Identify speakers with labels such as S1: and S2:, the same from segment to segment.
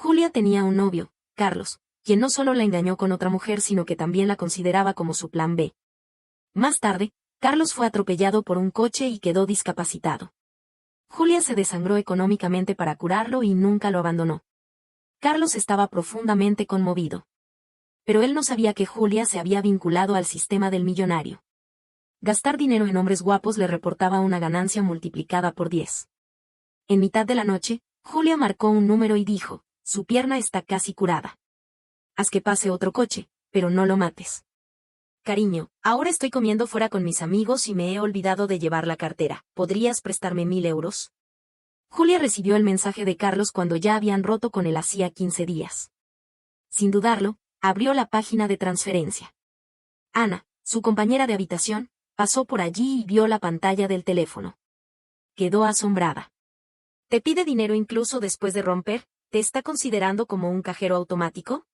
S1: Julia tenía un novio, Carlos, quien no solo la engañó con otra mujer sino que también la consideraba como su plan B. Más tarde, Carlos fue atropellado por un coche y quedó discapacitado. Julia se desangró económicamente para curarlo y nunca lo abandonó. Carlos estaba profundamente conmovido. Pero él no sabía que Julia se había vinculado al sistema del millonario. Gastar dinero en hombres guapos le reportaba una ganancia multiplicada por 10. En mitad de la noche, Julia marcó un número y dijo, su pierna está casi curada. Haz que pase otro coche, pero no lo mates. Cariño, ahora estoy comiendo fuera con mis amigos y me he olvidado de llevar la cartera. ¿Podrías prestarme 1000 euros? Julia recibió el mensaje de Carlos cuando ya habían roto con él hacía 15 días. Sin dudarlo, abrió la página de transferencia. Ana, su compañera de habitación, pasó por allí y vio la pantalla del teléfono. Quedó asombrada. ¿Te pide dinero incluso después de romper? ¿Te está considerando como un cajero automático?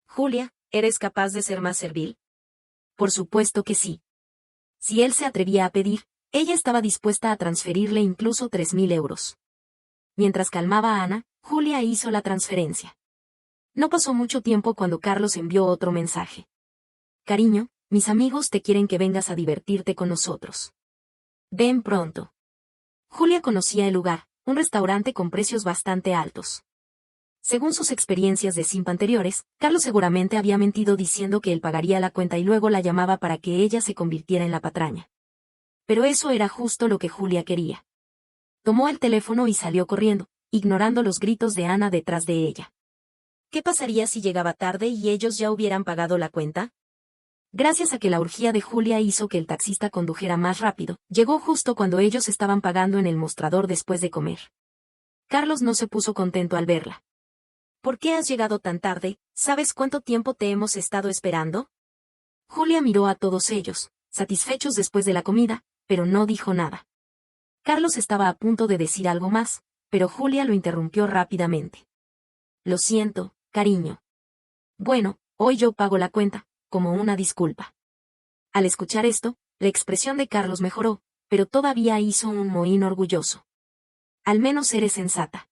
S1: Julia, ¿eres capaz de ser más servil? Por supuesto que sí. Si él se atrevía a pedir, ella estaba dispuesta a transferirle incluso 3000 euros. Mientras calmaba a Ana, Julia hizo la transferencia. No pasó mucho tiempo cuando Carlos envió otro mensaje. Cariño, mis amigos te quieren que vengas a divertirte con nosotros. Ven pronto. Julia conocía el lugar, un restaurante con precios bastante altos. Según sus experiencias de simp anteriores, Carlos seguramente había mentido diciendo que él pagaría la cuenta y luego la llamaba para que ella se convirtiera en la patraña. Pero eso era justo lo que Julia quería. Tomó el teléfono y salió corriendo, ignorando los gritos de Ana detrás de ella. ¿Qué pasaría si llegaba tarde y ellos ya hubieran pagado la cuenta? Gracias a que la orgía de Julia hizo que el taxista condujera más rápido, llegó justo cuando ellos estaban pagando en el mostrador después de comer. Carlos no se puso contento al verla. ¿Por qué has llegado tan tarde? ¿Sabes cuánto tiempo te hemos estado esperando? Julia miró a todos ellos, satisfechos después de la comida, pero no dijo nada. Carlos estaba a punto de decir algo más, pero Julia lo interrumpió rápidamente. Lo siento, cariño. Bueno, hoy yo pago la cuenta, como una disculpa. Al escuchar esto, la expresión de Carlos mejoró, pero todavía hizo un mohín orgulloso. Al menos eres sensata.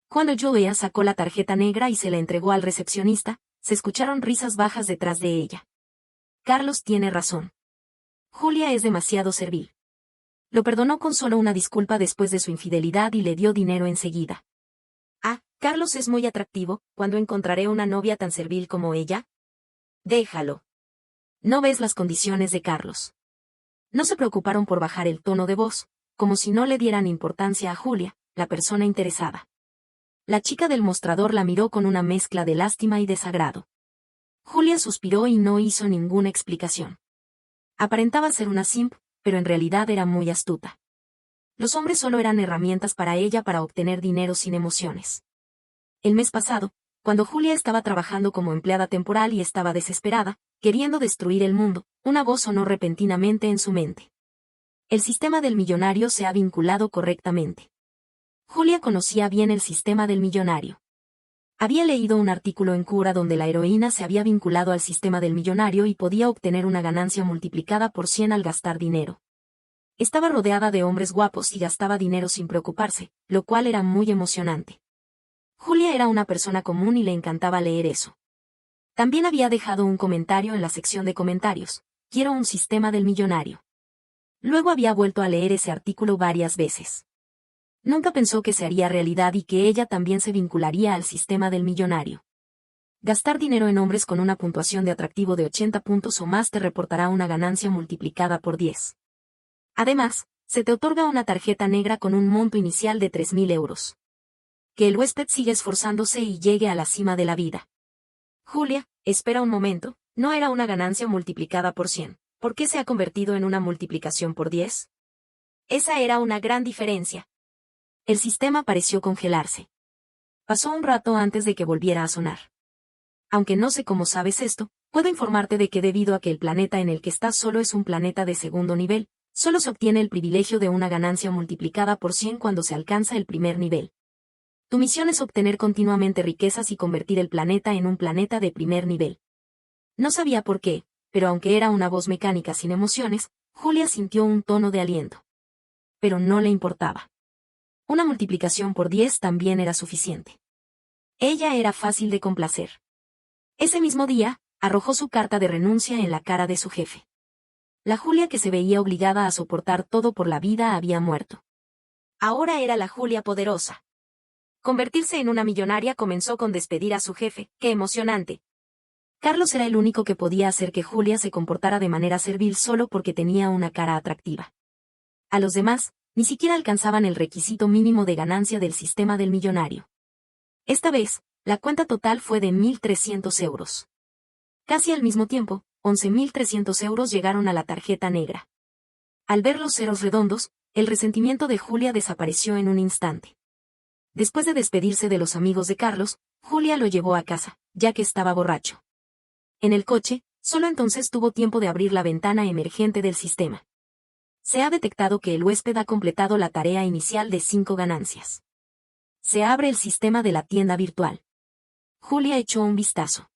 S1: Cuando Julia sacó la tarjeta negra y se la entregó al recepcionista, se escucharon risas bajas detrás de ella. Carlos tiene razón. Julia es demasiado servil. Lo perdonó con solo una disculpa después de su infidelidad y le dio dinero enseguida. Ah, Carlos es muy atractivo, ¿cuándo encontraré una novia tan servil como ella? Déjalo. ¿No ves las condiciones de Carlos? No se preocuparon por bajar el tono de voz, como si no le dieran importancia a Julia, la persona interesada. La chica del mostrador la miró con una mezcla de lástima y desagrado. Julia suspiró y no hizo ninguna explicación. Aparentaba ser una simp, pero en realidad era muy astuta. Los hombres solo eran herramientas para ella para obtener dinero sin emociones. El mes pasado, cuando Julia estaba trabajando como empleada temporal y estaba desesperada, queriendo destruir el mundo, una voz sonó repentinamente en su mente. El sistema del millonario se ha vinculado correctamente. Julia conocía bien el sistema del millonario. Había leído un artículo en Cura donde la heroína se había vinculado al sistema del millonario y podía obtener una ganancia multiplicada por 100 al gastar dinero. Estaba rodeada de hombres guapos y gastaba dinero sin preocuparse, lo cual era muy emocionante. Julia era una persona común y le encantaba leer eso. También había dejado un comentario en la sección de comentarios: quiero un sistema del millonario. Luego había vuelto a leer ese artículo varias veces. Nunca pensó que se haría realidad y que ella también se vincularía al sistema del millonario. Gastar dinero en hombres con una puntuación de atractivo de 80 puntos o más te reportará una ganancia multiplicada por 10. Además, se te otorga una tarjeta negra con un monto inicial de 3000 euros. Que el huésped siga esforzándose y llegue a la cima de la vida. Julia, espera un momento, ¿no era una ganancia multiplicada por 100? ¿Por qué se ha convertido en una multiplicación por 10? Esa era una gran diferencia. El sistema pareció congelarse. Pasó un rato antes de que volviera a sonar. Aunque no sé cómo sabes esto, puedo informarte de que debido a que el planeta en el que estás solo es un planeta de segundo nivel, solo se obtiene el privilegio de una ganancia multiplicada por 100 cuando se alcanza el primer nivel. Tu misión es obtener continuamente riquezas y convertir el planeta en un planeta de primer nivel. No sabía por qué, pero aunque era una voz mecánica sin emociones, Julia sintió un tono de aliento. Pero no le importaba. Una multiplicación por 10 también era suficiente. Ella era fácil de complacer. Ese mismo día, arrojó su carta de renuncia en la cara de su jefe. La Julia que se veía obligada a soportar todo por la vida había muerto. Ahora era la Julia poderosa. Convertirse en una millonaria comenzó con despedir a su jefe. ¡Qué emocionante! Carlos era el único que podía hacer que Julia se comportara de manera servil solo porque tenía una cara atractiva. A los demás, ni siquiera alcanzaban el requisito mínimo de ganancia del sistema del millonario. Esta vez, la cuenta total fue de 1.300 euros. Casi al mismo tiempo, 11.300 euros llegaron a la tarjeta negra. Al ver los ceros redondos, el resentimiento de Julia desapareció en un instante. Después de despedirse de los amigos de Carlos, Julia lo llevó a casa, ya que estaba borracho. En el coche, solo entonces tuvo tiempo de abrir la ventana emergente del sistema. Se ha detectado que el huésped ha completado la tarea inicial de 5 ganancias. Se abre el sistema de la tienda virtual. Julia echó un vistazo.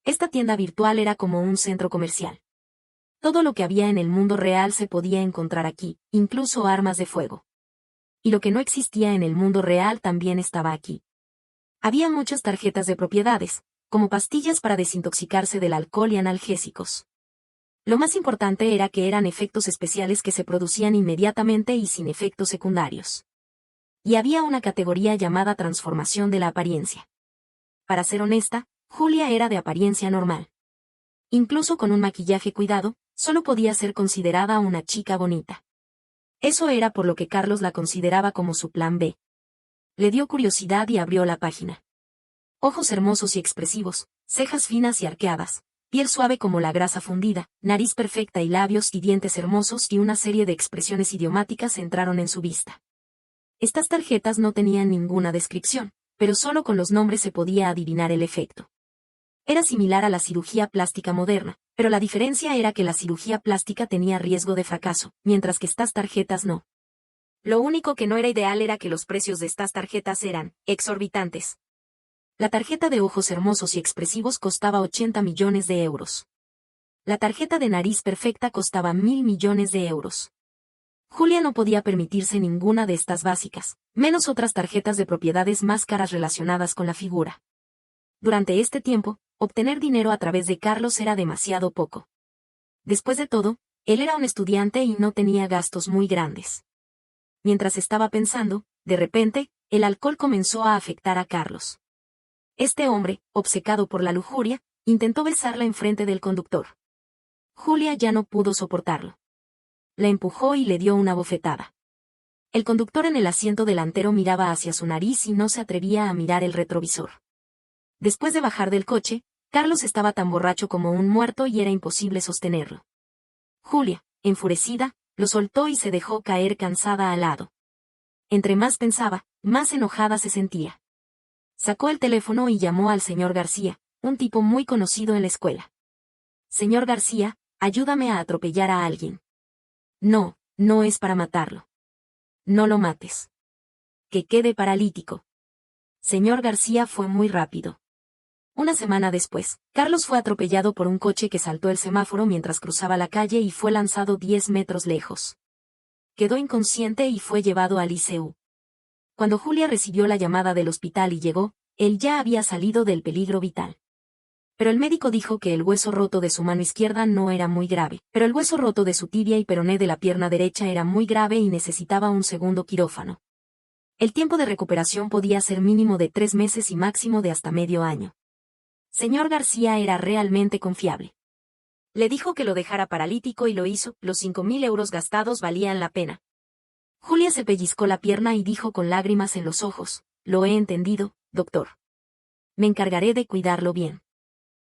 S1: Esta tienda virtual era como un centro comercial. Todo lo que había en el mundo real se podía encontrar aquí, incluso armas de fuego. Y lo que no existía en el mundo real también estaba aquí. Había muchas tarjetas de propiedades, como pastillas para desintoxicarse del alcohol y analgésicos. Lo más importante era que eran efectos especiales que se producían inmediatamente y sin efectos secundarios. Y había una categoría llamada transformación de la apariencia. Para ser honesta, Julia era de apariencia normal. Incluso con un maquillaje cuidado, solo podía ser considerada una chica bonita. Eso era por lo que Carlos la consideraba como su plan B. Le dio curiosidad y abrió la página. Ojos hermosos y expresivos, cejas finas y arqueadas, piel suave como la grasa fundida, nariz perfecta y labios y dientes hermosos y una serie de expresiones idiomáticas entraron en su vista. Estas tarjetas no tenían ninguna descripción, pero solo con los nombres se podía adivinar el efecto. Era similar a la cirugía plástica moderna, pero la diferencia era que la cirugía plástica tenía riesgo de fracaso, mientras que estas tarjetas no. Lo único que no era ideal era que los precios de estas tarjetas eran exorbitantes. La tarjeta de ojos hermosos y expresivos costaba 80 millones de euros. La tarjeta de nariz perfecta costaba 1.000 millones de euros. Julia no podía permitirse ninguna de estas básicas, menos otras tarjetas de propiedades más caras relacionadas con la figura. Durante este tiempo, obtener dinero a través de Carlos era demasiado poco. Después de todo, él era un estudiante y no tenía gastos muy grandes. Mientras estaba pensando, de repente, el alcohol comenzó a afectar a Carlos. Este hombre, obcecado por la lujuria, intentó besarla enfrente del conductor. Julia ya no pudo soportarlo. La empujó y le dio una bofetada. El conductor en el asiento delantero miraba hacia su nariz y no se atrevía a mirar el retrovisor. Después de bajar del coche, Carlos estaba tan borracho como un muerto y era imposible sostenerlo. Julia, enfurecida, lo soltó y se dejó caer cansada al lado. Entre más pensaba, más enojada se sentía. Sacó el teléfono y llamó al señor García, un tipo muy conocido en la escuela. Señor García, ayúdame a atropellar a alguien. No, no es para matarlo. No lo mates. Que quede paralítico. Señor García fue muy rápido. Una semana después, Carlos fue atropellado por un coche que saltó el semáforo mientras cruzaba la calle y fue lanzado 10 metros lejos. Quedó inconsciente y fue llevado al ICU. Cuando Julia recibió la llamada del hospital y llegó, él ya había salido del peligro vital. Pero el médico dijo que el hueso roto de su mano izquierda no era muy grave, pero el hueso roto de su tibia y peroné de la pierna derecha era muy grave y necesitaba un segundo quirófano. El tiempo de recuperación podía ser mínimo de 3 meses y máximo de hasta medio año. Señor García era realmente confiable. Le dijo que lo dejara paralítico y lo hizo, los 5.000 euros gastados valían la pena. Julia se pellizcó la pierna y dijo con lágrimas en los ojos, lo he entendido, doctor. Me encargaré de cuidarlo bien.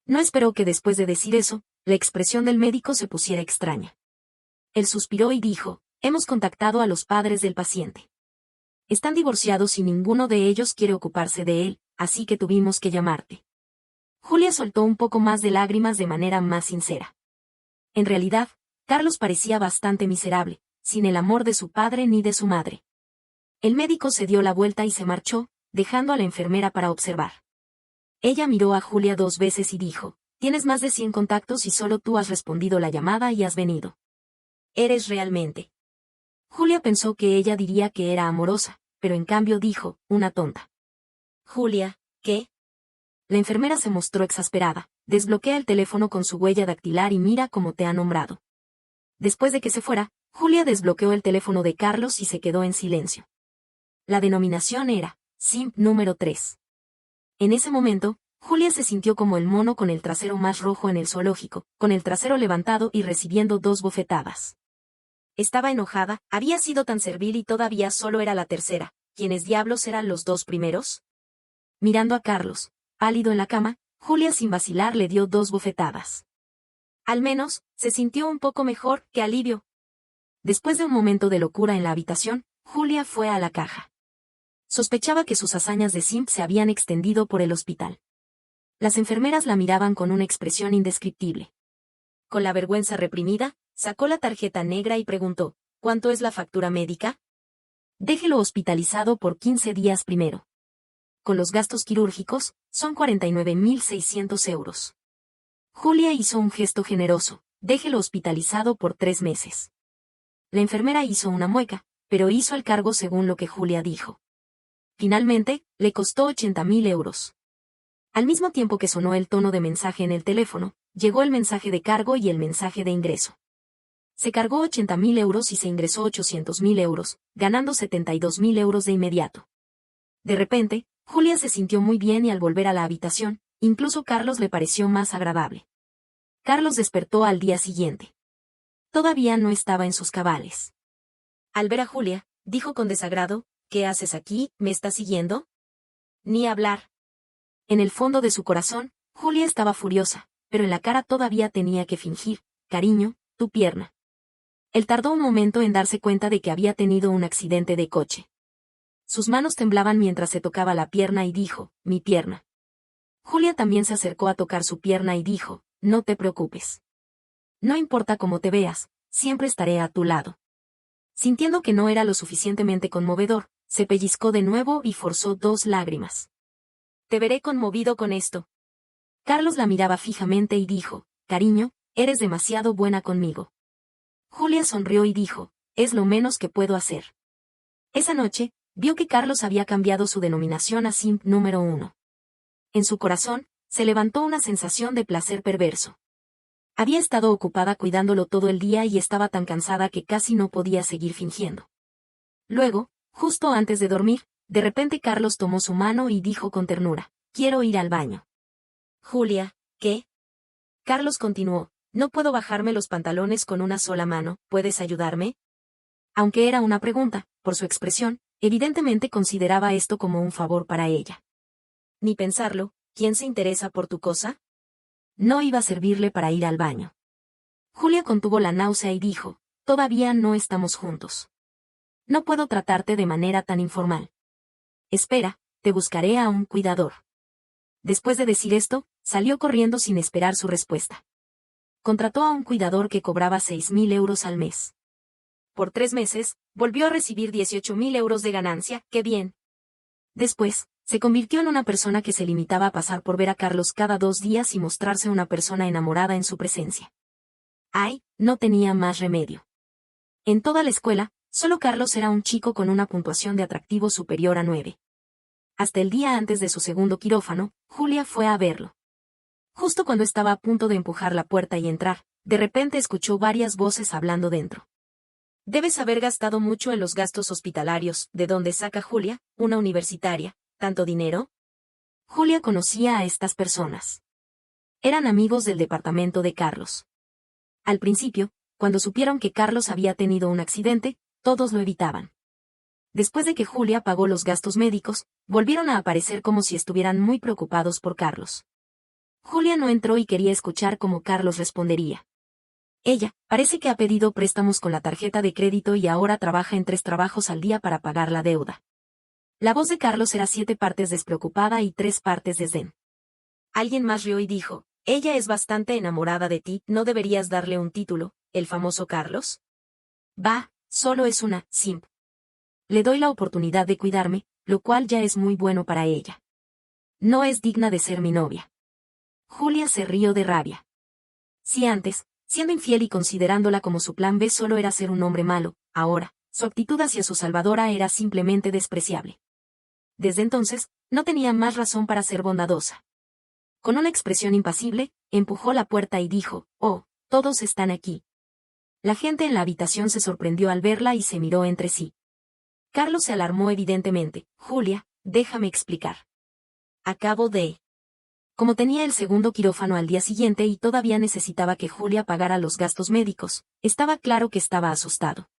S1: No esperó que después de decir eso, la expresión del médico se pusiera extraña. Él suspiró y dijo, hemos contactado a los padres del paciente. Están divorciados y ninguno de ellos quiere ocuparse de él, así que tuvimos que llamarte. Julia soltó un poco más de lágrimas de manera más sincera. En realidad, Carlos parecía bastante miserable, sin el amor de su padre ni de su madre. El médico se dio la vuelta y se marchó, dejando a la enfermera para observar. Ella miró a Julia 2 veces y dijo, tienes más de 100 contactos y solo tú has respondido la llamada y has venido. Eres realmente. Julia pensó que ella diría que era amorosa, pero en cambio dijo, una tonta. Julia, ¿Qué? La enfermera se mostró exasperada. Desbloquea el teléfono con su huella dactilar y mira cómo te ha nombrado. Después de que se fuera, Julia desbloqueó el teléfono de Carlos y se quedó en silencio. La denominación era Simp número 3. En ese momento, Julia se sintió como el mono con el trasero más rojo en el zoológico, con el trasero levantado y recibiendo 2 bofetadas. Estaba enojada, había sido tan servil y todavía solo era la tercera. ¿Quiénes diablos eran los 2 primeros? Mirando a Carlos, pálido en la cama, Julia sin vacilar le dio 2 bofetadas. Al menos, se sintió un poco mejor, que alivio. Después de un momento de locura en la habitación, Julia fue a la caja. Sospechaba que sus hazañas de simp se habían extendido por el hospital. Las enfermeras la miraban con una expresión indescriptible. Con la vergüenza reprimida, sacó la tarjeta negra y preguntó, ¿cuánto es la factura médica? Déjelo hospitalizado por 15 días primero. Con los gastos quirúrgicos, son 49.600 euros. Julia hizo un gesto generoso, déjelo hospitalizado por 3 meses. La enfermera hizo una mueca, pero hizo el cargo según lo que Julia dijo. Finalmente, le costó 80.000 euros. Al mismo tiempo que sonó el tono de mensaje en el teléfono, llegó el mensaje de cargo y el mensaje de ingreso. Se cargó 80.000 euros y se ingresó 800.000 euros, ganando 72.000 euros de inmediato. De repente, Julia se sintió muy bien y al volver a la habitación, incluso Carlos le pareció más agradable. Carlos despertó al día siguiente. Todavía no estaba en sus cabales. Al ver a Julia, dijo con desagrado, ¿qué haces aquí? ¿Me estás siguiendo? Ni hablar. En el fondo de su corazón, Julia estaba furiosa, pero en la cara todavía tenía que fingir, cariño, tu pierna. Él tardó un momento en darse cuenta de que había tenido un accidente de coche. Sus manos temblaban mientras se tocaba la pierna y dijo, mi pierna. Julia también se acercó a tocar su pierna y dijo, no te preocupes. No importa cómo te veas, siempre estaré a tu lado. Sintiendo que no era lo suficientemente conmovedor, se pellizcó de nuevo y forzó 2 lágrimas. Te veré conmovido con esto. Carlos la miraba fijamente y dijo, cariño, eres demasiado buena conmigo. Julia sonrió y dijo, es lo menos que puedo hacer. Esa noche, vio que Carlos había cambiado su denominación a simp número 1. En su corazón, se levantó una sensación de placer perverso. Había estado ocupada cuidándolo todo el día y estaba tan cansada que casi no podía seguir fingiendo. Luego, justo antes de dormir, de repente Carlos tomó su mano y dijo con ternura, quiero ir al baño. Julia, ¿qué? Carlos continuó, no puedo bajarme los pantalones con una sola mano, ¿puedes ayudarme? Aunque era una pregunta, por su expresión, evidentemente consideraba esto como un favor para ella. Ni pensarlo, ¿quién se interesa por tu cosa? No iba a servirle para ir al baño. Julia contuvo la náusea y dijo, todavía no estamos juntos. No puedo tratarte de manera tan informal. Espera, te buscaré a un cuidador. Después de decir esto, salió corriendo sin esperar su respuesta. Contrató a un cuidador que cobraba 6.000 euros al mes. Por 3 meses, volvió a recibir 18.000 euros de ganancia, ¡qué bien! Después, se convirtió en una persona que se limitaba a pasar por ver a Carlos cada 2 días y mostrarse una persona enamorada en su presencia. Ay, no tenía más remedio. En toda la escuela, solo Carlos era un chico con una puntuación de atractivo superior a 9. Hasta el día antes de su segundo quirófano, Julia fue a verlo. Justo cuando estaba a punto de empujar la puerta y entrar, de repente escuchó varias voces hablando dentro. Debes haber gastado mucho en los gastos hospitalarios, ¿de dónde saca Julia, una universitaria, tanto dinero? Julia conocía a estas personas. Eran amigos del departamento de Carlos. Al principio, cuando supieron que Carlos había tenido un accidente, todos lo evitaban. Después de que Julia pagó los gastos médicos, volvieron a aparecer como si estuvieran muy preocupados por Carlos. Julia no entró y quería escuchar cómo Carlos respondería. Ella, parece que ha pedido préstamos con la tarjeta de crédito y ahora trabaja en 3 trabajos al día para pagar la deuda. La voz de Carlos era 7 partes despreocupada y 3 partes desdén. Alguien más rió y dijo, ella es bastante enamorada de ti, ¿no deberías darle un título, el famoso Carlos? Va, solo es una simp. Le doy la oportunidad de cuidarme, lo cual ya es muy bueno para ella. No es digna de ser mi novia. Julia se rió de rabia. Si antes, siendo infiel y considerándola como su plan B solo era ser un hombre malo, ahora, su actitud hacia su salvadora era simplemente despreciable. Desde entonces, no tenía más razón para ser bondadosa. Con una expresión impasible, empujó la puerta y dijo, «Oh, todos están aquí». La gente en la habitación se sorprendió al verla y se miró entre sí. Carlos se alarmó evidentemente. «Julia, déjame explicar. Acabo de...». Como tenía el segundo quirófano al día siguiente y todavía necesitaba que Julia pagara los gastos médicos, estaba claro que estaba asustado.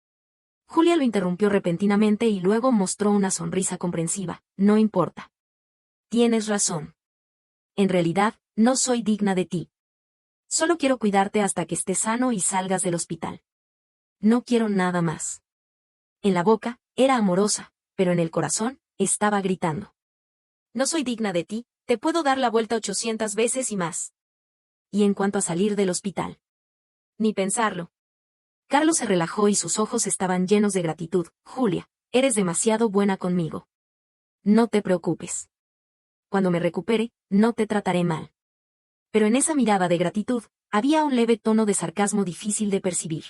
S1: Julia lo interrumpió repentinamente y luego mostró una sonrisa comprensiva. «No importa. Tienes razón. En realidad, no soy digna de ti. Solo quiero cuidarte hasta que estés sano y salgas del hospital. No quiero nada más». En la boca, era amorosa, pero en el corazón, estaba gritando. «No soy digna de ti, te puedo dar la vuelta 800 veces y más». Y en cuanto a salir del hospital. Ni pensarlo. Carlos se relajó y sus ojos estaban llenos de gratitud. «Julia, eres demasiado buena conmigo. No te preocupes. Cuando me recupere, no te trataré mal». Pero en esa mirada de gratitud, había un leve tono de sarcasmo difícil de percibir.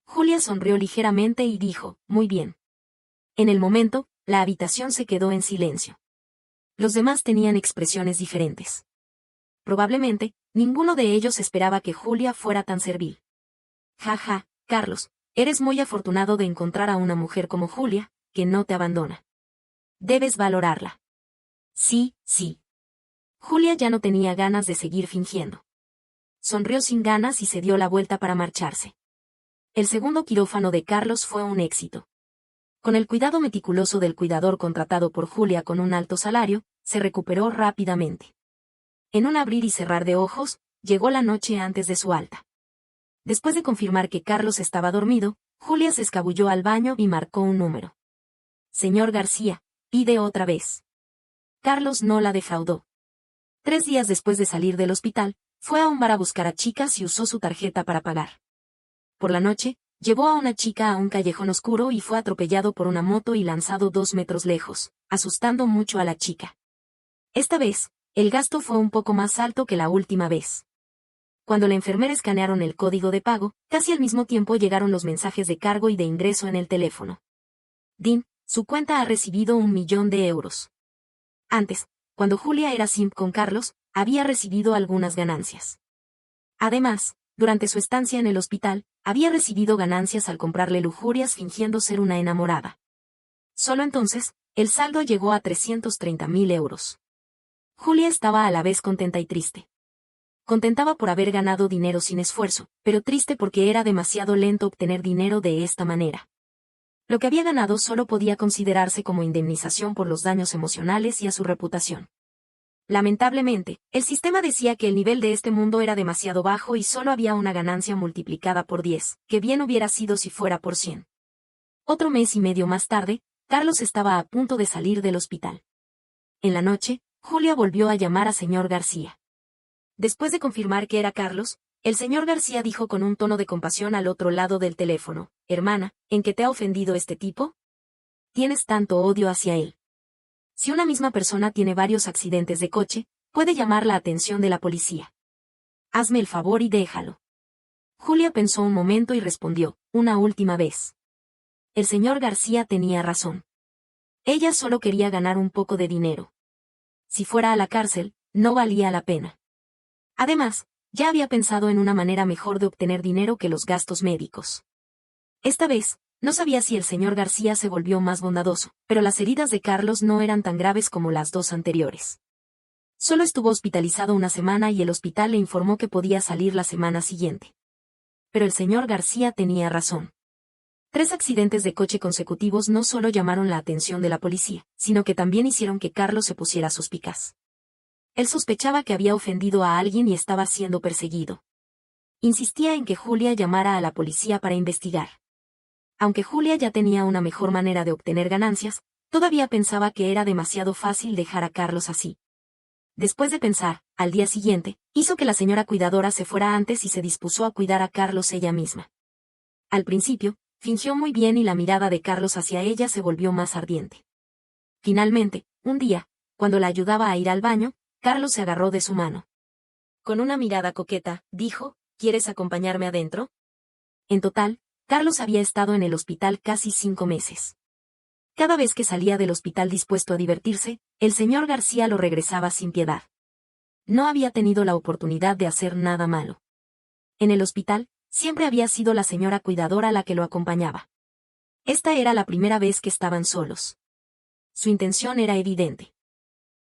S1: Julia sonrió ligeramente y dijo, «Muy bien». En el momento, la habitación se quedó en silencio. Los demás tenían expresiones diferentes. Probablemente, ninguno de ellos esperaba que Julia fuera tan servil. «Ja, ja, Carlos, eres muy afortunado de encontrar a una mujer como Julia, que no te abandona. Debes valorarla». «Sí, sí». Julia ya no tenía ganas de seguir fingiendo. Sonrió sin ganas y se dio la vuelta para marcharse. El segundo quirófano de Carlos fue un éxito. Con el cuidado meticuloso del cuidador contratado por Julia con un alto salario, se recuperó rápidamente. En un abrir y cerrar de ojos, llegó la noche antes de su alta. Después de confirmar que Carlos estaba dormido, Julia se escabulló al baño y marcó un número. «Señor García, pide otra vez». Carlos no la defraudó. 3 días después de salir del hospital, fue a un bar a buscar a chicas y usó su tarjeta para pagar. Por la noche, llevó a una chica a un callejón oscuro y fue atropellado por una moto y lanzado 2 metros lejos, asustando mucho a la chica. Esta vez, el gasto fue un poco más alto que la última vez. Cuando la enfermera escanearon el código de pago, casi al mismo tiempo llegaron los mensajes de cargo y de ingreso en el teléfono. «Dean, su cuenta ha recibido 1.000.000 de euros». Antes, cuando Julia era simp con Carlos, había recibido algunas ganancias. Además, durante su estancia en el hospital, había recibido ganancias al comprarle lujurias fingiendo ser una enamorada. Solo entonces, el saldo llegó a 330.000 euros. Julia estaba a la vez contenta y triste. Contentaba por haber ganado dinero sin esfuerzo, pero triste porque era demasiado lento obtener dinero de esta manera. Lo que había ganado solo podía considerarse como indemnización por los daños emocionales y a su reputación. Lamentablemente, el sistema decía que el nivel de este mundo era demasiado bajo y solo había una ganancia multiplicada por 10, que bien hubiera sido si fuera por 100. Otro mes y medio más tarde, Carlos estaba a punto de salir del hospital. En la noche, Julia volvió a llamar a señor García. Después de confirmar que era Carlos, el señor García dijo con un tono de compasión al otro lado del teléfono, «Hermana, ¿en qué te ha ofendido este tipo? Tienes tanto odio hacia él. Si una misma persona tiene varios accidentes de coche, puede llamar la atención de la policía. Hazme el favor y déjalo». Julia pensó un momento y respondió, «Una última vez». El señor García tenía razón. Ella solo quería ganar un poco de dinero. Si fuera a la cárcel, no valía la pena. Además, ya había pensado en una manera mejor de obtener dinero que los gastos médicos. Esta vez, no sabía si el señor García se volvió más bondadoso, pero las heridas de Carlos no eran tan graves como las 2 anteriores. Solo estuvo hospitalizado una semana y el hospital le informó que podía salir la semana siguiente. Pero el señor García tenía razón. 3 accidentes de coche consecutivos no solo llamaron la atención de la policía, sino que también hicieron que Carlos se pusiera suspicaz. Él sospechaba que había ofendido a alguien y estaba siendo perseguido. Insistía en que Julia llamara a la policía para investigar. Aunque Julia ya tenía una mejor manera de obtener ganancias, todavía pensaba que era demasiado fácil dejar a Carlos así. Después de pensar, al día siguiente, hizo que la señora cuidadora se fuera antes y se dispuso a cuidar a Carlos ella misma. Al principio, fingió muy bien y la mirada de Carlos hacia ella se volvió más ardiente. Finalmente, un día, cuando la ayudaba a ir al baño, Carlos se agarró de su mano. Con una mirada coqueta, dijo, ¿quieres acompañarme adentro? En total, Carlos había estado en el hospital casi 5 meses. Cada vez que salía del hospital dispuesto a divertirse, El señor García lo regresaba sin piedad. No había tenido la oportunidad de hacer nada malo. En el hospital, siempre había sido la señora cuidadora la que lo acompañaba. Esta era la primera vez que estaban solos. Su intención era evidente.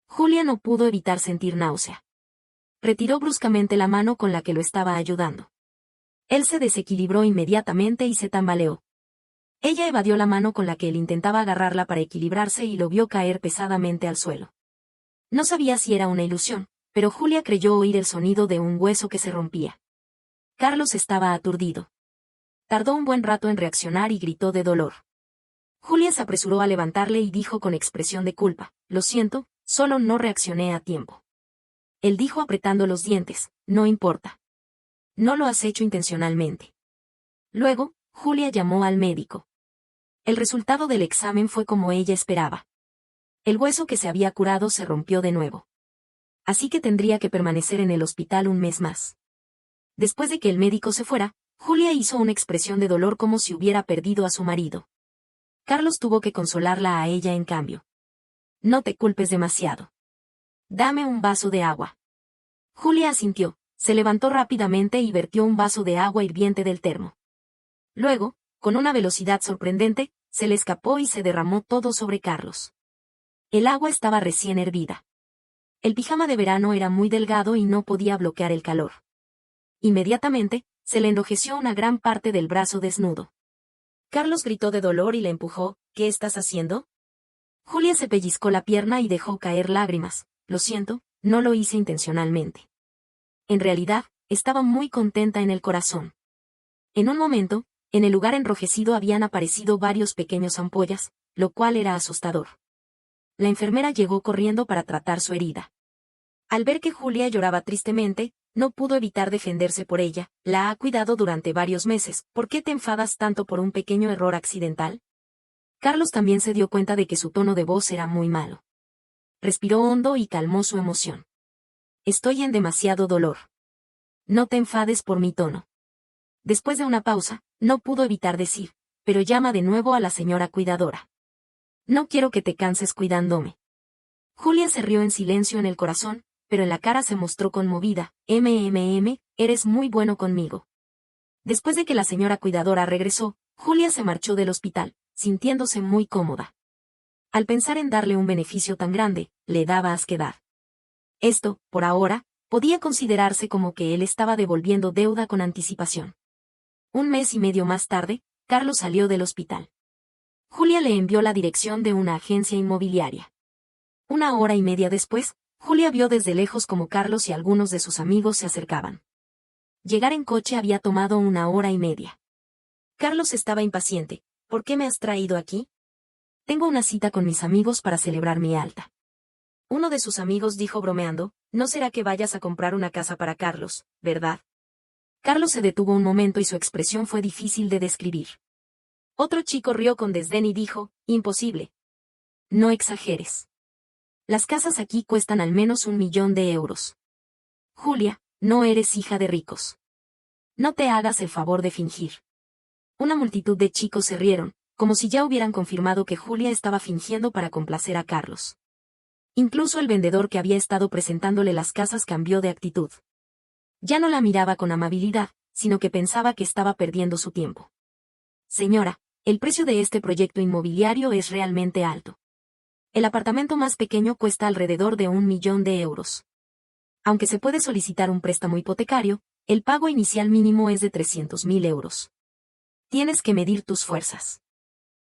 S1: Julia no pudo evitar sentir náusea. Retiró bruscamente la mano con la que lo estaba ayudando. Él se desequilibró inmediatamente y se tambaleó. Ella evadió la mano con la que él intentaba agarrarla para equilibrarse y lo vio caer pesadamente al suelo. No sabía si era una ilusión, pero Julia creyó oír el sonido de un hueso que se rompía. Carlos estaba aturdido. Tardó un buen rato en reaccionar y gritó de dolor. Julia se apresuró a levantarle y dijo con expresión de culpa: «Lo siento, solo no reaccioné a tiempo». Él dijo apretando los dientes: «No importa. No lo has hecho intencionalmente». Luego, Julia llamó al médico. El resultado del examen fue como ella esperaba. El hueso que se había curado se rompió de nuevo. Así que tendría que permanecer en el hospital un mes más. Después de que el médico se fuera, Julia hizo una expresión de dolor como si hubiera perdido a su marido. Carlos tuvo que consolarla a ella en cambio. «No te culpes demasiado. Dame un vaso de agua». Julia asintió, se levantó rápidamente y vertió un vaso de agua hirviente del termo. Luego, con una velocidad sorprendente, se le escapó y se derramó todo sobre Carlos. El agua estaba recién hervida. El pijama de verano era muy delgado y no podía bloquear el calor. Inmediatamente, se le enrojeció una gran parte del brazo desnudo. Carlos gritó de dolor y le empujó. «¿Qué estás haciendo?». Julia se pellizcó la pierna y dejó caer lágrimas. «Lo siento, no lo hice intencionalmente». En realidad, estaba muy contenta en el corazón. En un momento, en el lugar enrojecido habían aparecido varios pequeños ampollas, lo cual era asustador. La enfermera llegó corriendo para tratar su herida. Al ver que Julia lloraba tristemente, no pudo evitar defenderse por ella. «La ha cuidado durante varios meses, ¿por qué te enfadas tanto por un pequeño error accidental?». Carlos también se dio cuenta de que su tono de voz era muy malo. Respiró hondo y calmó su emoción. «Estoy en demasiado dolor. No te enfades por mi tono». Después de una pausa, no pudo evitar decir: «Pero llama de nuevo a la señora cuidadora. No quiero que te canses cuidándome». Julia se rió en silencio en el corazón, pero en la cara se mostró conmovida. Eres muy bueno conmigo». Después de que la señora cuidadora regresó, Julia se marchó del hospital, sintiéndose muy cómoda. Al pensar en darle un beneficio tan grande, le daba asquedad. Esto, por ahora, podía considerarse como que él estaba devolviendo deuda con anticipación. Un mes y medio más tarde, Carlos salió del hospital. Julia le envió la dirección de una agencia inmobiliaria. Una hora y media después, Julia vio desde lejos como Carlos y algunos de sus amigos se acercaban. Llegar en coche había tomado una hora y media. Carlos estaba impaciente. «¿Por qué me has traído aquí?». «Tengo una cita con mis amigos para celebrar mi alta». Uno de sus amigos dijo bromeando: «No será que vayas a comprar una casa para Carlos, ¿verdad?». Carlos se detuvo un momento y su expresión fue difícil de describir. Otro chico rió con desdén y dijo: «Imposible. No exageres. Las casas aquí cuestan al menos 1.000.000 de euros. Julia, no eres hija de ricos. No te hagas el favor de fingir». Una multitud de chicos se rieron, como si ya hubieran confirmado que Julia estaba fingiendo para complacer a Carlos. Incluso el vendedor que había estado presentándole las casas cambió de actitud. Ya no la miraba con amabilidad, sino que pensaba que estaba perdiendo su tiempo. «Señora, el precio de este proyecto inmobiliario es realmente alto. El apartamento más pequeño cuesta alrededor de 1.000.000 de euros. Aunque se puede solicitar un préstamo hipotecario, el pago inicial mínimo es de 300.000 euros. Tienes que medir tus fuerzas».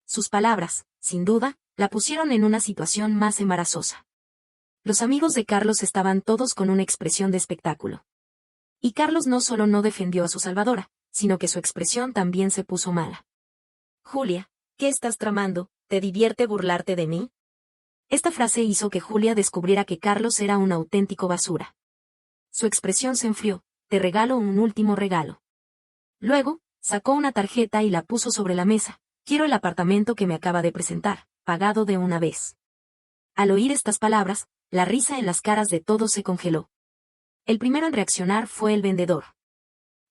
S1: Sus palabras, sin duda, la pusieron en una situación más embarazosa. Los amigos de Carlos estaban todos con una expresión de espectáculo. Y Carlos no solo no defendió a su salvadora, sino que su expresión también se puso mala. «Julia, ¿qué estás tramando? ¿Te divierte burlarte de mí?». Esta frase hizo que Julia descubriera que Carlos era un auténtico basura. Su expresión se enfrió. «Te regalo un último regalo». Luego, sacó una tarjeta y la puso sobre la mesa. «Quiero el apartamento que me acaba de presentar, pagado de una vez». Al oír estas palabras, la risa en las caras de todos se congeló. El primero en reaccionar fue el vendedor.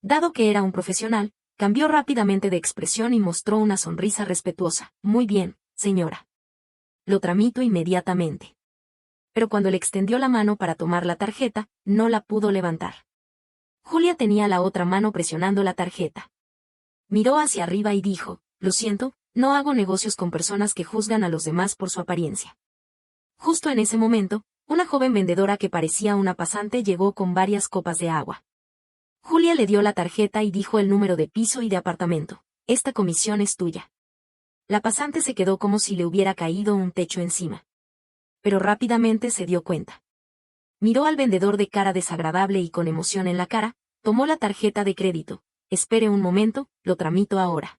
S1: Dado que era un profesional, cambió rápidamente de expresión y mostró una sonrisa respetuosa. «Muy bien, señora. Lo tramito inmediatamente». Pero cuando le extendió la mano para tomar la tarjeta, no la pudo levantar. Julia tenía la otra mano presionando la tarjeta. Miró hacia arriba y dijo, lo siento, no hago negocios con personas que juzgan a los demás por su apariencia. Justo en ese momento, una joven vendedora que parecía una pasante llegó con varias copas de agua. Julia le dio la tarjeta y dijo el número de piso y de apartamento. Esta comisión es tuya. La pasante se quedó como si le hubiera caído un techo encima. Pero rápidamente se dio cuenta. Miró al vendedor de cara desagradable y con emoción en la cara, tomó la tarjeta de crédito. Espere un momento, lo tramito ahora.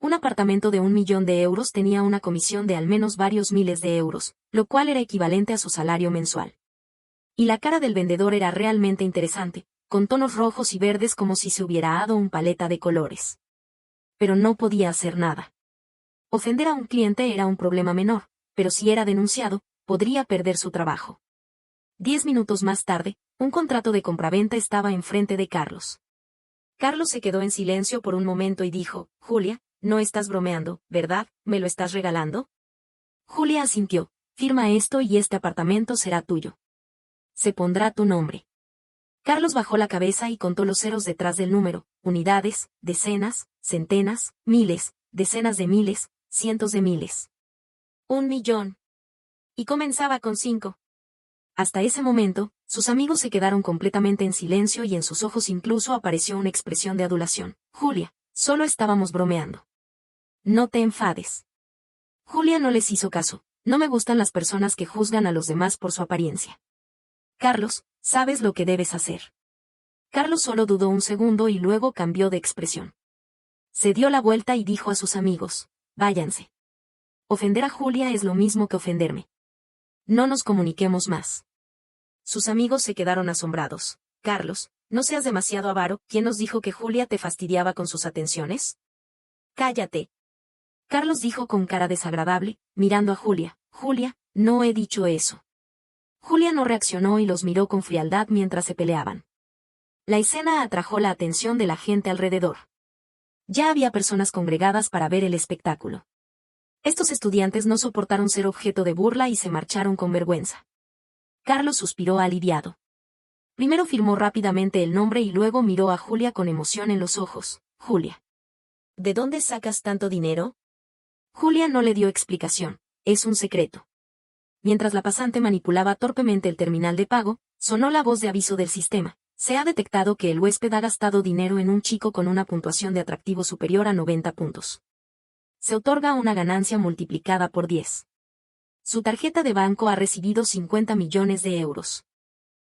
S1: Un apartamento de 1.000.000 de euros tenía una comisión de al menos varios miles de euros, lo cual era equivalente a su salario mensual. Y la cara del vendedor era realmente interesante, con tonos rojos y verdes como si se hubiera dado un paleta de colores. Pero no podía hacer nada. Ofender a un cliente era un problema menor, pero si era denunciado, podría perder su trabajo. 10 minutos más tarde, un contrato de compraventa estaba enfrente de Carlos. Carlos se quedó en silencio por un momento y dijo, Julia, no estás bromeando, ¿verdad? ¿Me lo estás regalando? Julia asintió, firma esto y este apartamento será tuyo. Se pondrá tu nombre. Carlos bajó la cabeza y contó los ceros detrás del número, unidades, decenas, centenas, miles, decenas de miles, cientos de miles. 1.000.000. Y comenzaba con 5. Hasta ese momento, sus amigos se quedaron completamente en silencio y en sus ojos incluso apareció una expresión de adulación. Julia, solo estábamos bromeando. No te enfades. Julia no les hizo caso. No me gustan las personas que juzgan a los demás por su apariencia. Carlos, sabes lo que debes hacer. Carlos solo dudó un segundo y luego cambió de expresión. Se dio la vuelta y dijo a sus amigos, váyanse. Ofender a Julia es lo mismo que ofenderme. No nos comuniquemos más. Sus amigos se quedaron asombrados. Carlos, no seas demasiado avaro, ¿quién nos dijo que Julia te fastidiaba con sus atenciones? Cállate. Carlos dijo con cara desagradable, mirando a Julia. Julia, no he dicho eso. Julia no reaccionó y los miró con frialdad mientras se peleaban. La escena atrajo la atención de la gente alrededor. Ya había personas congregadas para ver el espectáculo. Estos estudiantes no soportaron ser objeto de burla y se marcharon con vergüenza. Carlos suspiró aliviado. Primero firmó rápidamente el nombre y luego miró a Julia con emoción en los ojos. Julia. ¿De dónde sacas tanto dinero? Julia no le dio explicación. Es un secreto. Mientras la pasante manipulaba torpemente el terminal de pago, sonó la voz de aviso del sistema. Se ha detectado que el huésped ha gastado dinero en un chico con una puntuación de atractivo superior a 90 puntos. Se otorga una ganancia multiplicada por 10. Su tarjeta de banco ha recibido 50 millones de euros.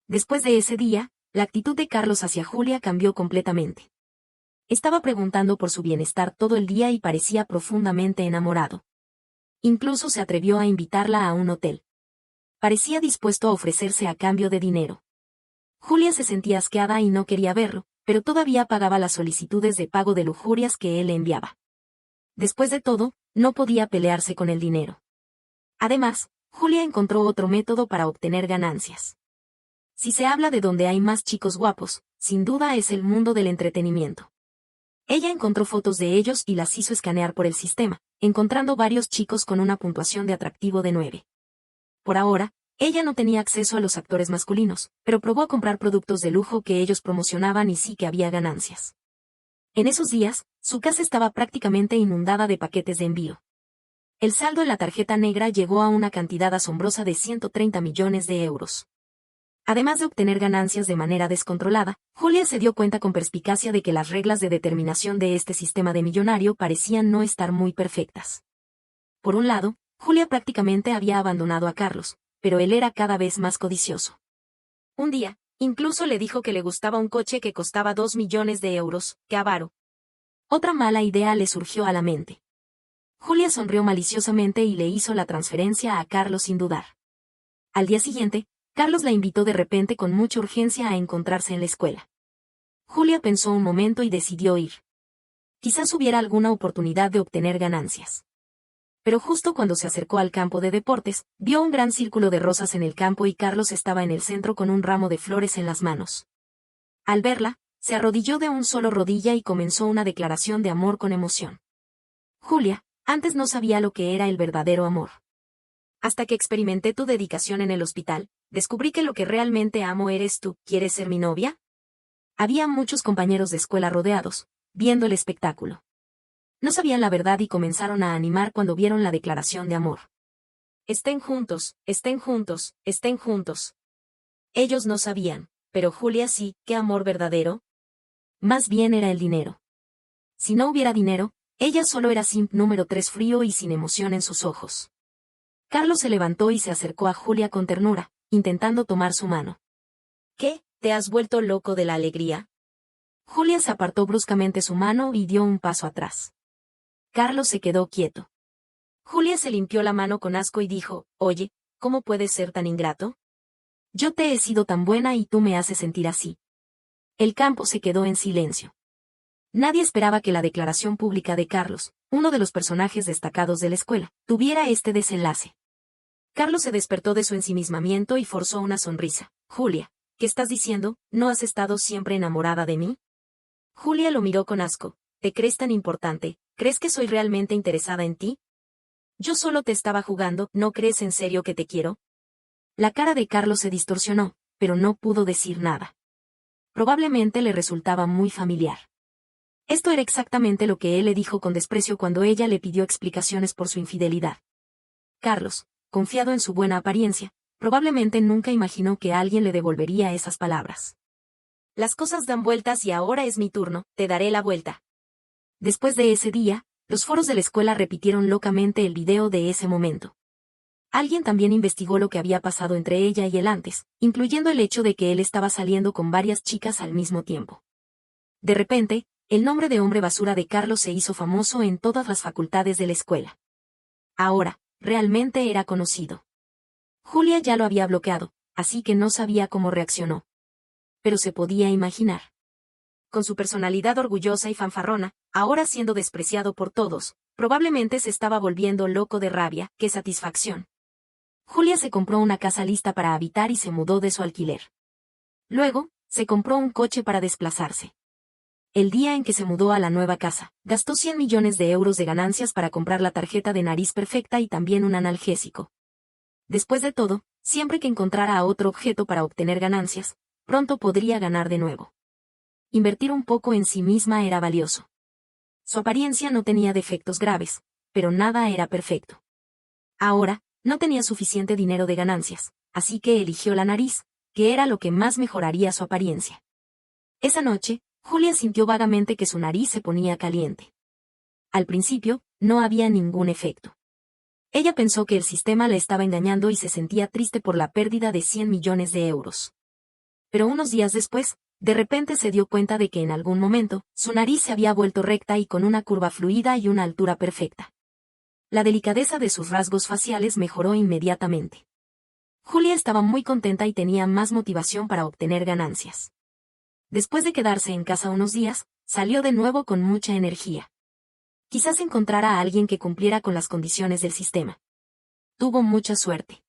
S1: Después de ese día, la actitud de Carlos hacia Julia cambió completamente. Estaba preguntando por su bienestar todo el día y parecía profundamente enamorado. Incluso se atrevió a invitarla a un hotel. Parecía dispuesto a ofrecerse a cambio de dinero. Julia se sentía asqueada y no quería verlo, pero todavía pagaba las solicitudes de pago de lujurias que él le enviaba. Después de todo, no podía pelearse con el dinero. Además, Julia encontró otro método para obtener ganancias. Si se habla de donde hay más chicos guapos, sin duda es el mundo del entretenimiento. Ella encontró fotos de ellos y las hizo escanear por el sistema, encontrando varios chicos con una puntuación de atractivo de 9. Por ahora, ella no tenía acceso a los actores masculinos, pero probó a comprar productos de lujo que ellos promocionaban y sí que había ganancias. En esos días, su casa estaba prácticamente inundada de paquetes de envío. El saldo en la tarjeta negra llegó a una cantidad asombrosa de 130 millones de euros. Además de obtener ganancias de manera descontrolada, Julia se dio cuenta con perspicacia de que las reglas de determinación de este sistema de millonario parecían no estar muy perfectas. Por un lado, Julia prácticamente había abandonado a Carlos, pero él era cada vez más codicioso. Un día, incluso le dijo que le gustaba un coche que costaba 2 millones de euros, ¡qué avaro! Otra mala idea le surgió a la mente. Julia sonrió maliciosamente y le hizo la transferencia a Carlos sin dudar. Al día siguiente, Carlos la invitó de repente con mucha urgencia a encontrarse en la escuela. Julia pensó un momento y decidió ir. Quizás hubiera alguna oportunidad de obtener ganancias. Pero justo cuando se acercó al campo de deportes, vio un gran círculo de rosas en el campo y Carlos estaba en el centro con un ramo de flores en las manos. Al verla, se arrodilló de un solo rodilla y comenzó una declaración de amor con emoción. Julia, antes no sabía lo que era el verdadero amor. Hasta que experimenté tu dedicación en el hospital, descubrí que lo que realmente amo eres tú. ¿Quieres ser mi novia? Había muchos compañeros de escuela rodeados, viendo el espectáculo. No sabían la verdad y comenzaron a animar cuando vieron la declaración de amor. Estén juntos, estén juntos, estén juntos. Ellos no sabían, pero Julia sí. ¿Qué amor verdadero? Más bien era el dinero. Si no hubiera dinero, ella solo era simp número 3, frío y sin emoción en sus ojos. Carlos se levantó y se acercó a Julia con ternura, intentando tomar su mano. ¿Qué? ¿Te has vuelto loco de la alegría? Julia se apartó bruscamente su mano y dio un paso atrás. Carlos se quedó quieto. Julia se limpió la mano con asco y dijo, oye, ¿cómo puedes ser tan ingrato? Yo te he sido tan buena y tú me haces sentir así. El campo se quedó en silencio. Nadie esperaba que la declaración pública de Carlos, uno de los personajes destacados de la escuela, tuviera este desenlace. Carlos se despertó de su ensimismamiento y forzó una sonrisa. Julia, ¿qué estás diciendo? ¿No has estado siempre enamorada de mí? Julia lo miró con asco. ¿Te crees tan importante? ¿Crees que soy realmente interesada en ti? Yo solo te estaba jugando. ¿No crees en serio que te quiero? La cara de Carlos se distorsionó, pero no pudo decir nada. Probablemente le resultaba muy familiar. Esto era exactamente lo que él le dijo con desprecio cuando ella le pidió explicaciones por su infidelidad. Carlos, confiado en su buena apariencia, probablemente nunca imaginó que alguien le devolvería esas palabras. Las cosas dan vueltas y ahora es mi turno, te daré la vuelta. Después de ese día, los foros de la escuela repitieron locamente el video de ese momento. Alguien también investigó lo que había pasado entre ella y él antes, incluyendo el hecho de que él estaba saliendo con varias chicas al mismo tiempo. De repente, el nombre de hombre basura de Carlos se hizo famoso en todas las facultades de la escuela. Ahora, realmente era conocido. Julia ya lo había bloqueado, así que no sabía cómo reaccionó. Pero se podía imaginar. Con su personalidad orgullosa y fanfarrona, ahora siendo despreciado por todos, probablemente se estaba volviendo loco de rabia. ¡Qué satisfacción! Julia se compró una casa lista para habitar y se mudó de su alquiler. Luego, se compró un coche para desplazarse. El día en que se mudó a la nueva casa, gastó 100 millones de euros de ganancias para comprar la tarjeta de nariz perfecta y también un analgésico. Después de todo, siempre que encontrara a otro objeto para obtener ganancias, pronto podría ganar de nuevo. Invertir un poco en sí misma era valioso. Su apariencia no tenía defectos graves, pero nada era perfecto. Ahora, no tenía suficiente dinero de ganancias, así que eligió la nariz, que era lo que más mejoraría su apariencia. Esa noche, Julia sintió vagamente que su nariz se ponía caliente. Al principio, no había ningún efecto. Ella pensó que el sistema la estaba engañando y se sentía triste por la pérdida de 100 millones de euros. Pero unos días después, de repente se dio cuenta de que en algún momento, su nariz se había vuelto recta y con una curva fluida y una altura perfecta. La delicadeza de sus rasgos faciales mejoró inmediatamente. Julia estaba muy contenta y tenía más motivación para obtener ganancias. Después de quedarse en casa unos días, salió de nuevo con mucha energía. Quizás encontrara a alguien que cumpliera con las condiciones del sistema. Tuvo mucha suerte.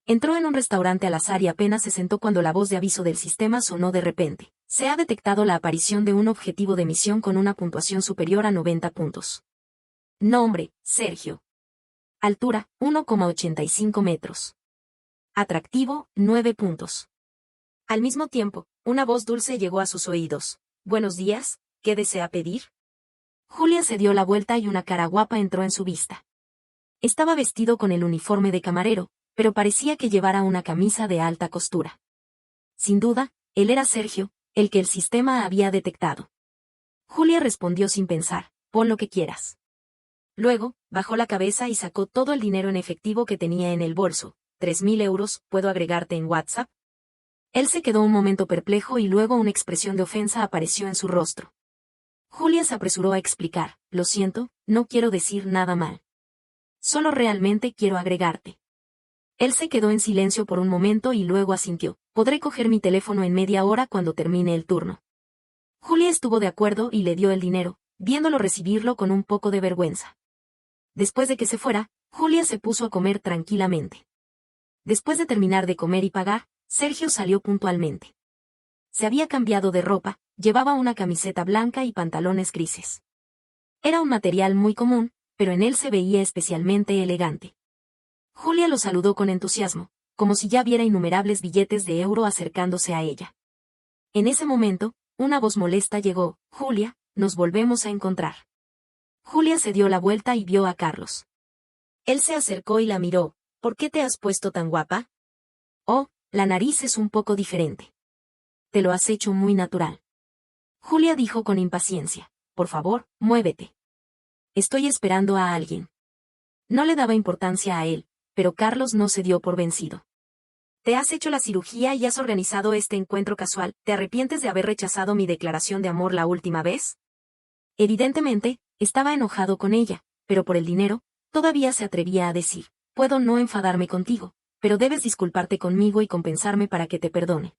S1: Entró en un restaurante al azar y apenas se sentó cuando la voz de aviso del sistema sonó de repente. Se ha detectado la aparición de un objetivo de misión con una puntuación superior a 90 puntos. Nombre, Sergio. Altura, 1,85 metros. Atractivo, 9 puntos. Al mismo tiempo, una voz dulce llegó a sus oídos. Buenos días, ¿qué desea pedir? Julia se dio la vuelta y una cara guapa entró en su vista. Estaba vestido con el uniforme de camarero, pero parecía que llevara una camisa de alta costura. Sin duda, él era Sergio, el que el sistema había detectado. Julia respondió sin pensar, pon lo que quieras. Luego, bajó la cabeza y sacó todo el dinero en efectivo que tenía en el bolso. 3.000 euros, ¿puedo agregarte en WhatsApp? Él se quedó un momento perplejo y luego una expresión de ofensa apareció en su rostro. Julia se apresuró a explicar, lo siento, no quiero decir nada mal. Solo realmente quiero agregarte. Él se quedó en silencio por un momento y luego asintió, podré coger mi teléfono en media hora cuando termine el turno. Julia estuvo de acuerdo y le dio el dinero, viéndolo recibirlo con un poco de vergüenza. Después de que se fuera, Julia se puso a comer tranquilamente. Después de terminar de comer y pagar, Sergio salió puntualmente. Se había cambiado de ropa, llevaba una camiseta blanca y pantalones grises. Era un material muy común, pero en él se veía especialmente elegante. Julia lo saludó con entusiasmo, como si ya viera innumerables billetes de euro acercándose a ella. En ese momento, una voz molesta llegó: Julia, nos volvemos a encontrar. Julia se dio la vuelta y vio a Carlos. Él se acercó y la miró. ¿Por qué te has puesto tan guapa? Oh, la nariz es un poco diferente. Te lo has hecho muy natural. Julia dijo con impaciencia. Por favor, muévete. Estoy esperando a alguien. No le daba importancia a él, pero Carlos no se dio por vencido. Te has hecho la cirugía y has organizado este encuentro casual. ¿Te arrepientes de haber rechazado mi declaración de amor la última vez? Evidentemente, estaba enojado con ella, pero por el dinero, todavía se atrevía a decir: puedo no enfadarme contigo, pero debes disculparte conmigo y compensarme para que te perdone.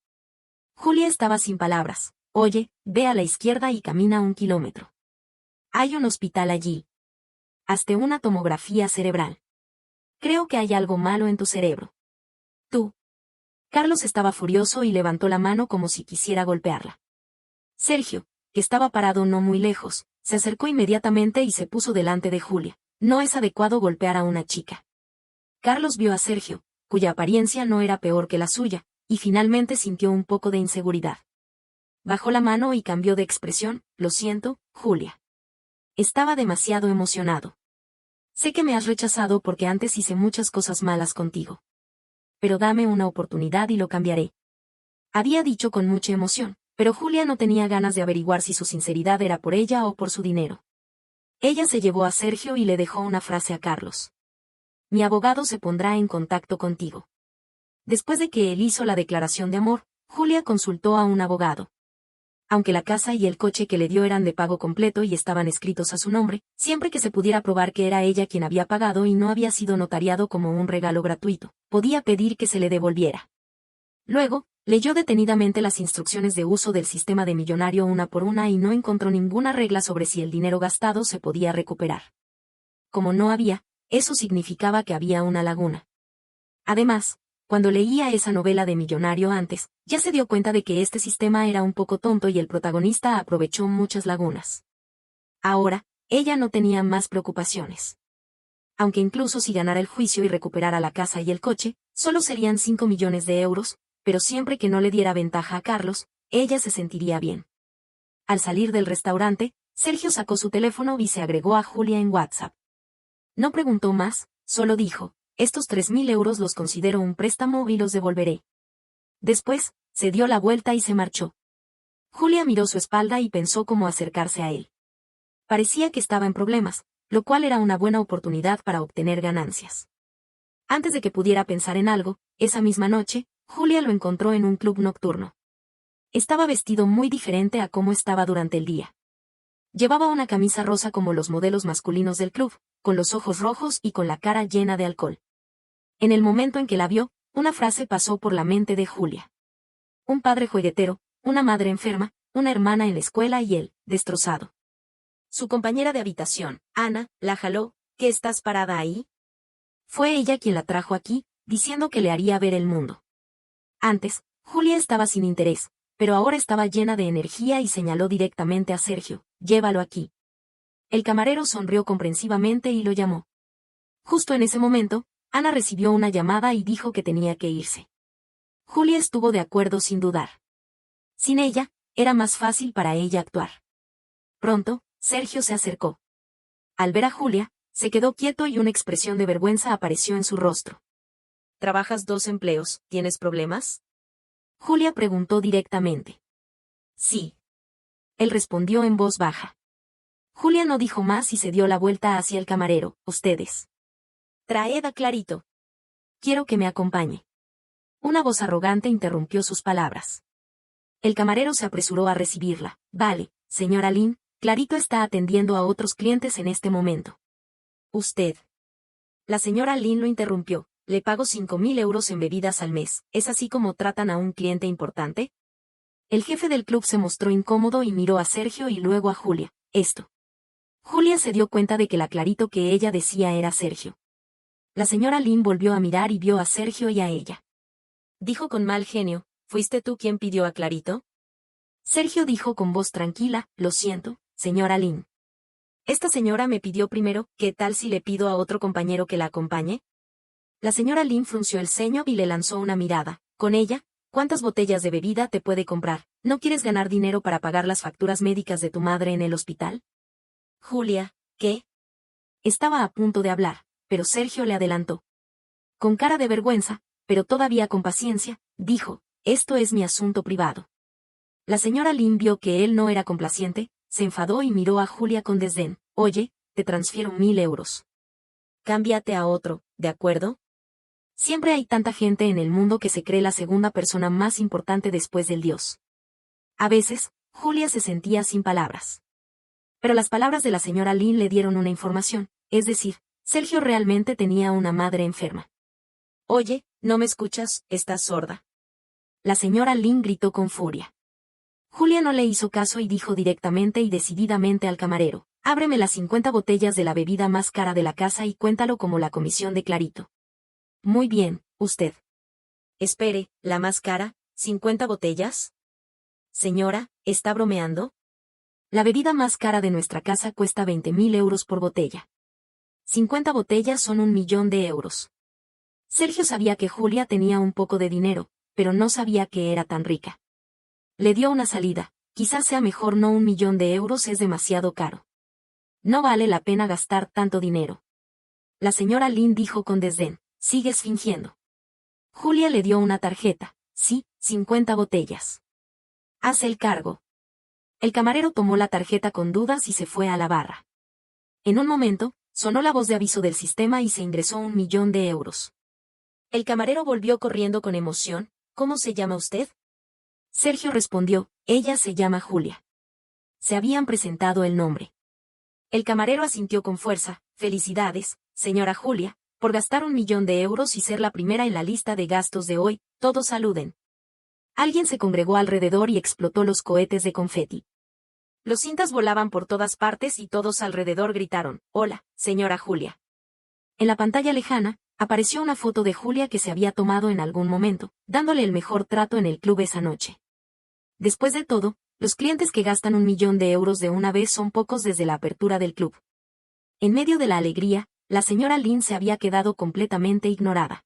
S1: Julia estaba sin palabras. Oye, ve a la izquierda y camina 1 kilómetro. Hay un hospital allí. Hazte una tomografía cerebral. Creo que hay algo malo en tu cerebro. Tú. Carlos estaba furioso y levantó la mano como si quisiera golpearla. Sergio, que estaba parado no muy lejos, se acercó inmediatamente y se puso delante de Julia. No es adecuado golpear a una chica. Carlos vio a Sergio, cuya apariencia no era peor que la suya, y finalmente sintió un poco de inseguridad. Bajó la mano y cambió de expresión. Lo siento, Julia. Estaba demasiado emocionado. Sé que me has rechazado porque antes hice muchas cosas malas contigo. Pero dame una oportunidad y lo cambiaré. Había dicho con mucha emoción, pero Julia no tenía ganas de averiguar si su sinceridad era por ella o por su dinero. Ella se llevó a Sergio y le dejó una frase a Carlos. Mi abogado se pondrá en contacto contigo. Después de que él hizo la declaración de amor, Julia consultó a un abogado. Aunque la casa y el coche que le dio eran de pago completo y estaban escritos a su nombre, siempre que se pudiera probar que era ella quien había pagado y no había sido notariado como un regalo gratuito, podía pedir que se le devolviera. Luego, leyó detenidamente las instrucciones de uso del sistema de Millonario una por una y no encontró ninguna regla sobre si el dinero gastado se podía recuperar. Como no había, eso significaba que había una laguna. Además, cuando leía esa novela de Millonario antes, ya se dio cuenta de que este sistema era un poco tonto y el protagonista aprovechó muchas lagunas. Ahora, ella no tenía más preocupaciones. Aunque incluso si ganara el juicio y recuperara la casa y el coche, solo serían 5 millones de euros, pero siempre que no le diera ventaja a Carlos, ella se sentiría bien. Al salir del restaurante, Sergio sacó su teléfono y se agregó a Julia en WhatsApp. No preguntó más, solo dijo: estos 3.000 euros los considero un préstamo y los devolveré. Después, se dio la vuelta y se marchó. Julia miró su espalda y pensó cómo acercarse a él. Parecía que estaba en problemas, lo cual era una buena oportunidad para obtener ganancias. Antes de que pudiera pensar en algo, esa misma noche, Julia lo encontró en un club nocturno. Estaba vestido muy diferente a cómo estaba durante el día. Llevaba una camisa rosa como los modelos masculinos del club, con los ojos rojos y con la cara llena de alcohol. En el momento en que la vio, una frase pasó por la mente de Julia. Un padre juguetero, una madre enferma, una hermana en la escuela y él, destrozado. Su compañera de habitación, Ana, la jaló. ¿Qué estás parada ahí? Fue ella quien la trajo aquí, diciendo que le haría ver el mundo. Antes, Julia estaba sin interés, pero ahora estaba llena de energía y señaló directamente a Sergio: llévalo aquí. El camarero sonrió comprensivamente y lo llamó. Justo en ese momento, Ana recibió una llamada y dijo que tenía que irse. Julia estuvo de acuerdo sin dudar. Sin ella, era más fácil para ella actuar. Pronto, Sergio se acercó. Al ver a Julia, se quedó quieto y una expresión de vergüenza apareció en su rostro. ¿Trabajas 2 empleos? ¿Tienes problemas? Julia preguntó directamente. Sí. Él respondió en voz baja. Julia no dijo más y se dio la vuelta hacia el camarero. Ustedes. Traed a Clarito. Quiero que me acompañe. Una voz arrogante interrumpió sus palabras. El camarero se apresuró a recibirla. Vale, señora Lynn, Clarito está atendiendo a otros clientes en este momento. Usted. La señora Lynn lo interrumpió. Le pago 5.000 euros en bebidas al mes. ¿Es así como tratan a un cliente importante? El jefe del club se mostró incómodo y miró a Sergio y luego a Julia. Esto. Julia se dio cuenta de que la Clarito que ella decía era Sergio. La señora Lynn volvió a mirar y vio a Sergio y a ella. Dijo con mal genio: ¿fuiste tú quien pidió a Clarito? Sergio dijo con voz tranquila: lo siento, señora Lynn. Esta señora me pidió primero. ¿Qué tal si le pido a otro compañero que la acompañe? La señora Lin frunció el ceño y le lanzó una mirada. Con ella, ¿cuántas botellas de bebida te puede comprar? ¿No quieres ganar dinero para pagar las facturas médicas de tu madre en el hospital? Julia, ¿qué? Estaba a punto de hablar, pero Sergio le adelantó. Con cara de vergüenza, pero todavía con paciencia, dijo, esto es mi asunto privado. La señora Lin vio que él no era complaciente, se enfadó y miró a Julia con desdén. Oye, te transfiero 1000 euros. Cámbiate a otro, ¿de acuerdo? Siempre hay tanta gente en el mundo que se cree la segunda persona más importante después del Dios. A veces, Julia se sentía sin palabras. Pero las palabras de la señora Lin le dieron una información, es decir, Sergio realmente tenía una madre enferma. Oye, ¿no me escuchas? ¿Estás sorda? La señora Lin gritó con furia. Julia no le hizo caso y dijo directamente y decididamente al camarero, ábreme las 50 botellas de la bebida más cara de la casa y cuéntalo como la comisión de Clarito. Muy bien, usted. Espere, ¿la más cara? ¿50 botellas? Señora, ¿está bromeando? La bebida más cara de nuestra casa cuesta 20.000 euros por botella. 50 botellas son 1.000.000 de euros. Sergio sabía que Julia tenía un poco de dinero, pero no sabía que era tan rica. Le dio una salida, quizás sea mejor no 1.000.000 de euros es demasiado caro. No vale la pena gastar tanto dinero. La señora Lin dijo con desdén, sigues fingiendo. Julia le dio una tarjeta, sí, 50 botellas. Haz el cargo. El camarero tomó la tarjeta con dudas y se fue a la barra. En un momento, sonó la voz de aviso del sistema y se ingresó 1.000.000 de euros. El camarero volvió corriendo con emoción, ¿cómo se llama usted? Sergio respondió, ella se llama Julia. Se habían presentado el nombre. El camarero asintió con fuerza, felicidades, señora Julia, por gastar 1.000.000 de euros y ser la primera en la lista de gastos de hoy, todos saluden. Alguien se congregó alrededor y explotó los cohetes de confeti. Los cintas volaban por todas partes y todos alrededor gritaron, hola, señora Julia. En la pantalla lejana, apareció una foto de Julia que se había tomado en algún momento, dándole el mejor trato en el club esa noche. Después de todo, los clientes que gastan 1.000.000 de euros de una vez son pocos desde la apertura del club. En medio de la alegría, la señora Lin se había quedado completamente ignorada.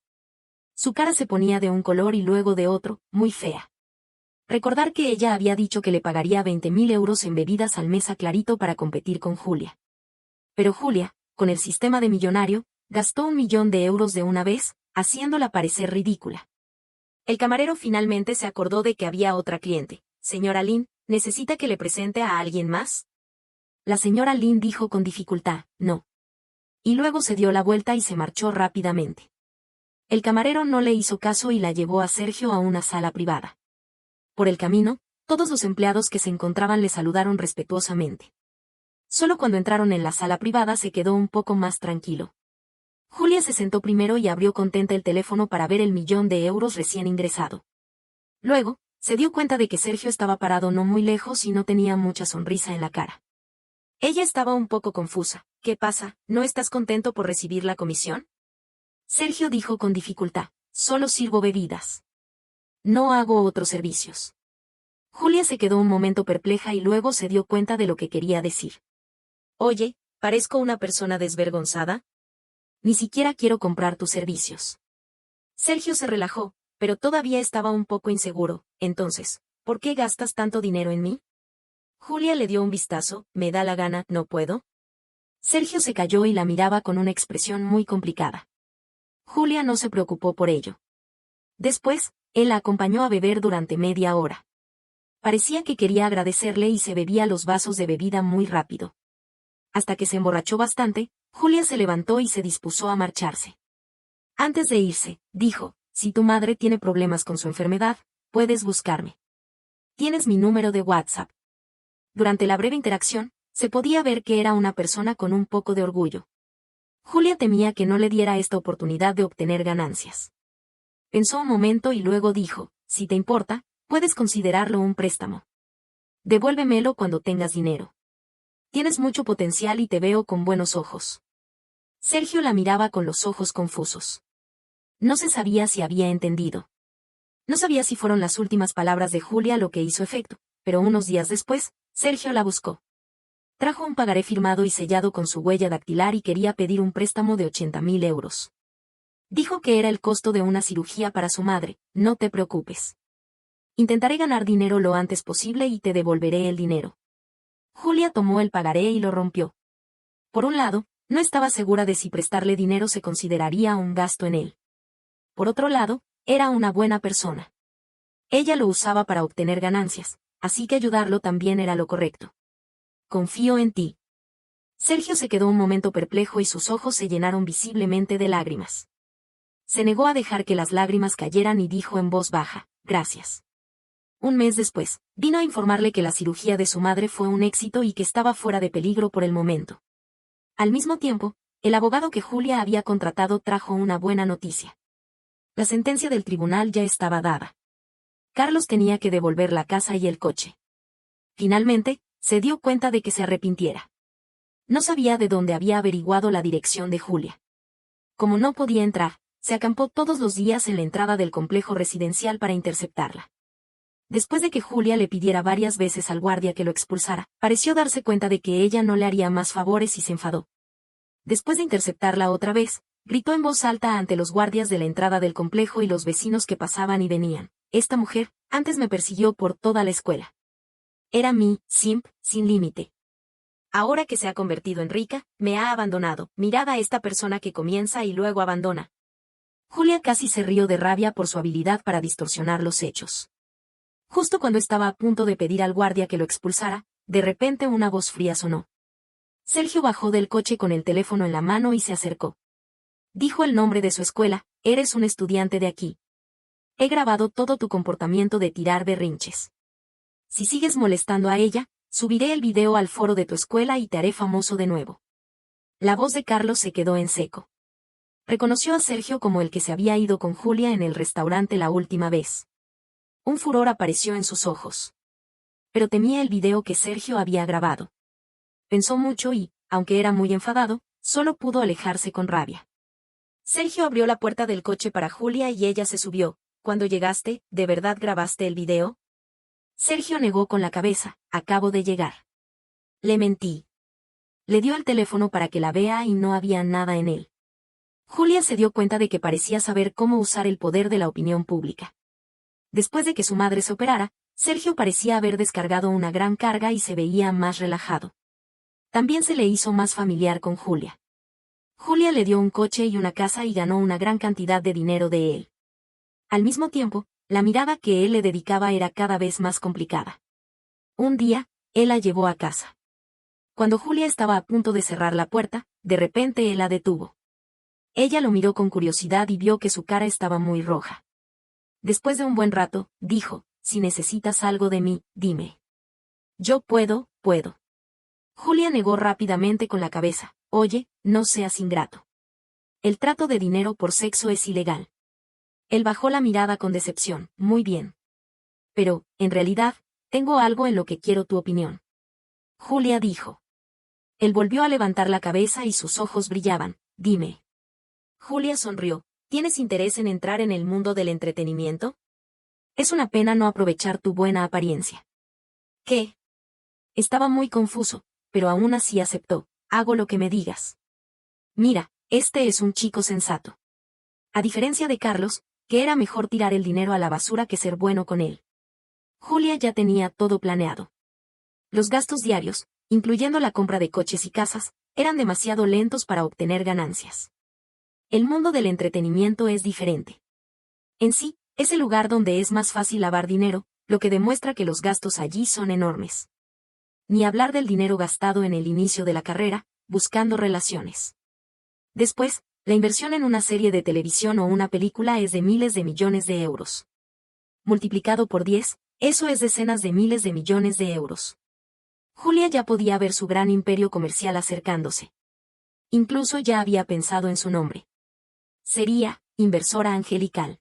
S1: Su cara se ponía de un color y luego de otro, muy fea. Recordar que ella había dicho que le pagaría 20.000 euros en bebidas al mes a Clarito para competir con Julia. Pero Julia, con el sistema de millonario, gastó 1.000.000 de euros de una vez, haciéndola parecer ridícula. El camarero finalmente se acordó de que había otra cliente. Señora Lin, ¿necesita que le presente a alguien más? La señora Lin dijo con dificultad, no. Y luego se dio la vuelta y se marchó rápidamente. El camarero no le hizo caso y la llevó a Sergio a una sala privada. Por el camino, todos los empleados que se encontraban le saludaron respetuosamente. Solo cuando entraron en la sala privada se quedó un poco más tranquilo. Julia se sentó primero y abrió contenta el teléfono para ver el 1.000.000 de euros recién ingresado. Luego, se dio cuenta de que Sergio estaba parado no muy lejos y no tenía mucha sonrisa en la cara. Ella estaba un poco confusa. ¿Qué pasa? ¿No estás contento por recibir la comisión? Sergio dijo con dificultad, solo sirvo bebidas. No hago otros servicios. Julia se quedó un momento perpleja y luego se dio cuenta de lo que quería decir. Oye, ¿parezco una persona desvergonzada? Ni siquiera quiero comprar tus servicios. Sergio se relajó, pero todavía estaba un poco inseguro. Entonces, ¿por qué gastas tanto dinero en mí? Julia le dio un vistazo, me da la gana, ¿no puedo? Sergio se calló y la miraba con una expresión muy complicada. Julia no se preocupó por ello. Después, él la acompañó a beber durante media hora. Parecía que quería agradecerle y se bebía los vasos de bebida muy rápido. Hasta que se emborrachó bastante, Julia se levantó y se dispuso a marcharse. Antes de irse, dijo, si tu madre tiene problemas con su enfermedad, puedes buscarme. Tienes mi número de WhatsApp. Durante la breve interacción, se podía ver que era una persona con un poco de orgullo. Julia temía que no le diera esta oportunidad de obtener ganancias. Pensó un momento y luego dijo, si te importa, puedes considerarlo un préstamo. Devuélvemelo cuando tengas dinero. Tienes mucho potencial y te veo con buenos ojos. Sergio la miraba con los ojos confusos. No se sabía si había entendido. No sabía si fueron las últimas palabras de Julia lo que hizo efecto, pero unos días después, Sergio la buscó. Trajo un pagaré firmado y sellado con su huella dactilar y quería pedir un préstamo de 80.000 euros. Dijo que era el costo de una cirugía para su madre. No te preocupes. Intentaré ganar dinero lo antes posible y te devolveré el dinero. Julia tomó el pagaré y lo rompió. Por un lado, no estaba segura de si prestarle dinero se consideraría un gasto en él. Por otro lado, era una buena persona. Ella lo usaba para obtener ganancias, así que ayudarlo también era lo correcto. Confío en ti. Sergio se quedó un momento perplejo y sus ojos se llenaron visiblemente de lágrimas. Se negó a dejar que las lágrimas cayeran y dijo en voz baja, gracias. Un mes después, vino a informarle que la cirugía de su madre fue un éxito y que estaba fuera de peligro por el momento. Al mismo tiempo, el abogado que Julia había contratado trajo una buena noticia. La sentencia del tribunal ya estaba dada. Carlos tenía que devolver la casa y el coche. Finalmente, se dio cuenta de que se arrepintiera. No sabía de dónde había averiguado la dirección de Julia. Como no podía entrar, se acampó todos los días en la entrada del complejo residencial para interceptarla. Después de que Julia le pidiera varias veces al guardia que lo expulsara, pareció darse cuenta de que ella no le haría más favores y se enfadó. Después de interceptarla otra vez, gritó en voz alta ante los guardias de la entrada del complejo y los vecinos que pasaban y venían. Esta mujer, antes me persiguió por toda la escuela. Era mi simp, sin límite. Ahora que se ha convertido en rica, me ha abandonado. Mirad a esta persona que comienza y luego abandona. Julia casi se rió de rabia por su habilidad para distorsionar los hechos. Justo cuando estaba a punto de pedir al guardia que lo expulsara, de repente una voz fría sonó. Sergio bajó del coche con el teléfono en la mano y se acercó. Dijo el nombre de su escuela, eres un estudiante de aquí. He grabado todo tu comportamiento de tirar berrinches. Si sigues molestando a ella, subiré el video al foro de tu escuela y te haré famoso de nuevo. La voz de Carlos se quedó en seco. Reconoció a Sergio como el que se había ido con Julia en el restaurante la última vez. Un furor apareció en sus ojos. Pero temía el video que Sergio había grabado. Pensó mucho y, aunque era muy enfadado, solo pudo alejarse con rabia. Sergio abrió la puerta del coche para Julia y ella se subió. Cuando llegaste, ¿de verdad grabaste el video? Sergio negó con la cabeza, acabo de llegar. Le mentí. Le dio el teléfono para que la vea y no había nada en él. Julia se dio cuenta de que parecía saber cómo usar el poder de la opinión pública. Después de que su madre se operara, Sergio parecía haber descargado una gran carga y se veía más relajado. También se le hizo más familiar con Julia. Julia le dio un coche y una casa y ganó una gran cantidad de dinero de él. Al mismo tiempo, la mirada que él le dedicaba era cada vez más complicada. Un día, él la llevó a casa. Cuando Julia estaba a punto de cerrar la puerta, de repente él la detuvo. Ella lo miró con curiosidad y vio que su cara estaba muy roja. Después de un buen rato, dijo, si necesitas algo de mí, dime. Yo puedo. Julia negó rápidamente con la cabeza, oye, no seas ingrato. El trato de dinero por sexo es ilegal. Él bajó la mirada con decepción, muy bien. Pero, en realidad, tengo algo en lo que quiero tu opinión. Julia dijo. Él volvió a levantar la cabeza y sus ojos brillaban, dime. Julia sonrió, ¿tienes interés en entrar en el mundo del entretenimiento? Es una pena no aprovechar tu buena apariencia. ¿Qué? Estaba muy confuso, pero aún así aceptó, hago lo que me digas. Mira, este es un chico sensato. A diferencia de Carlos, que era mejor tirar el dinero a la basura que ser bueno con él. Julia ya tenía todo planeado. Los gastos diarios, incluyendo la compra de coches y casas, eran demasiado lentos para obtener ganancias. El mundo del entretenimiento es diferente. En sí, es el lugar donde es más fácil lavar dinero, lo que demuestra que los gastos allí son enormes. Ni hablar del dinero gastado en el inicio de la carrera, buscando relaciones. Después, la inversión en una serie de televisión o una película es de miles de millones de euros. Multiplicado por 10, eso es decenas de miles de millones de euros. Julia ya podía ver su gran imperio comercial acercándose. Incluso ya había pensado en su nombre. Sería, inversora angelical.